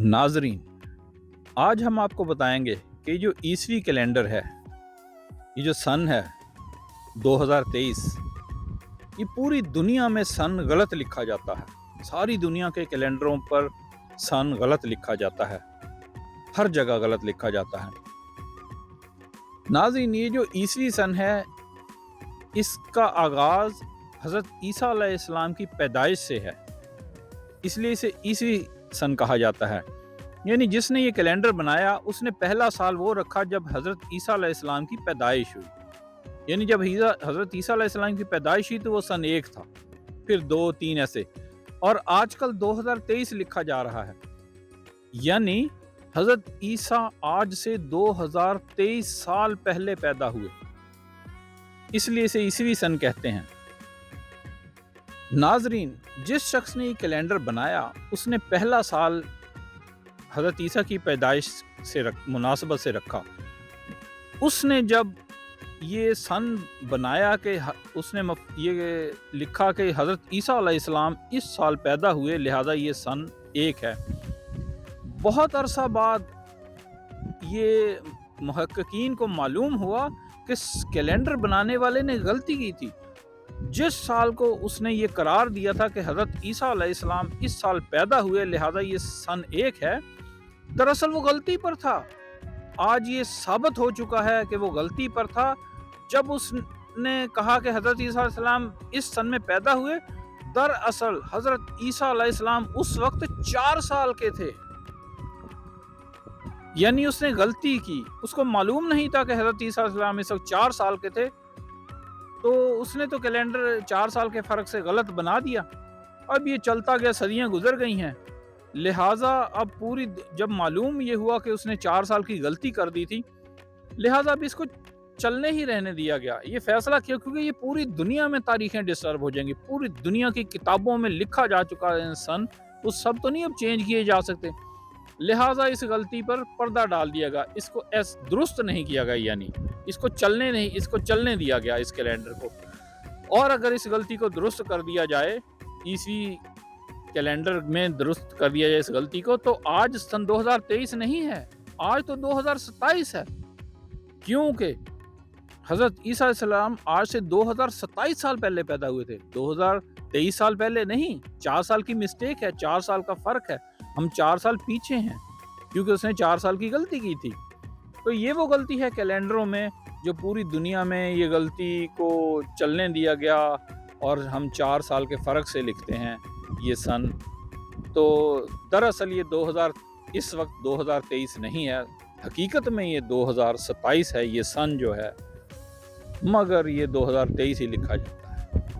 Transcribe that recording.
नाजरीन, आज हम आपको बताएंगे कि जो ईसवी कैलेंडर है, ये जो सन है 2023, ये पूरी दुनिया में सन गलत लिखा जाता है। सारी दुनिया के कैलेंडरों पर सन गलत लिखा जाता है, हर जगह गलत लिखा जाता है। नाज़रीन, ये जो ईसवी सन है, इसका आगाज़ हज़रत ईसा अलैहिस्सलाम की पैदाइश से है, इसलिए इसे ईसवी सन कहा जाता है। यानी जिसने ये कैलेंडर बनाया उसने पहला साल वो रखा जब हज़रत ईसा अलैहिस्सलाम की पैदाइश हुई। यानी जब हज़रत ईसा अलैहिस्सलाम की पैदाइश हुई तो वो सन 1 था, फिर 2, 3 ऐसे, और आजकल 2023 लिखा जा रहा है। यानी हज़रत ईसा आज से 2023 साल पहले पैदा हुए, इसलिए इसे ईसवी सन कहते हैं। नाजरीन, जिस शख्स ने ये कैलेंडर बनाया उसने पहला साल हज़रत ईसा की पैदाइश से मुनासबत से रखा। उसने जब ये सन बनाया कि उसने ये लिखा कि हज़रत ईसा अलैहिस्सलाम इस साल पैदा हुए, लिहाजा ये सन 1 है। बहुत अरसा बाद ये मुहक्किकीन को मालूम हुआ कि कैलेंडर बनाने वाले ने गलती की थी। जिस साल को उसने ये करार दिया था कि हज़रत ईसा अलैहिस्सलाम इस साल पैदा हुए, लिहाजा ये सन 1 है, दरअसल वो गलती पर था। आज ये साबित हो चुका है कि वो गलती पर था। जब उसने कहा कि हज़रत ईसा अलैहिस्सलाम इस सन में पैदा हुए, दरअसल हज़रत ईसा अलैहिस्सलाम उस वक्त 4 साल के थे। यानी उसने गलती की, उसको मालूम नहीं था कि हज़रत ईसा अलैहिस्सलाम इस वक्त 4 साल के थे, तो उसने तो कैलेंडर 4 साल के फ़र्क से गलत बना दिया। अब ये चलता गया, सदियाँ गुजर गई हैं, लिहाजा अब जब मालूम ये हुआ कि उसने 4 साल की गलती कर दी थी, लिहाजा अब इसको चलने ही रहने दिया गया। ये फैसला क्यों? क्योंकि ये पूरी दुनिया में तारीखें डिस्टर्ब हो जाएंगी, पूरी दुनिया की किताबों में लिखा जा चुका है सन, वो सब तो नहीं अब चेंज किए जा सकते। लिहाजा इस गलती पर पर्दा डाल दिया गया, इसको दुरुस्त नहीं किया गया, यानी इसको चलने दिया गया इस कैलेंडर को। और अगर इस गलती को दुरुस्त कर दिया जाए, इसी कैलेंडर में दुरुस्त कर दिया जाए इस गलती को, तो आज सन 2023 नहीं है, आज तो 2027 है। क्योंकि हज़रत ईसा अलैहिस्सलाम आज से 2027 साल पहले पैदा हुए थे, 2023 साल पहले नहीं। 4 साल की मिस्टेक है, 4 साल का फ़र्क है, हम 4 साल पीछे हैं क्योंकि उसने 4 साल की गलती की थी। तो ये वो गलती है कैलेंडरों में, जो पूरी दुनिया में ये गलती को चलने दिया गया और हम 4 साल के फ़र्क से लिखते हैं ये सन। तो दरअसल ये इस वक्त 2023 नहीं है, हकीकत में ये 2027 है ये सन जो है, मगर ये 2023 ही लिखा जाता है।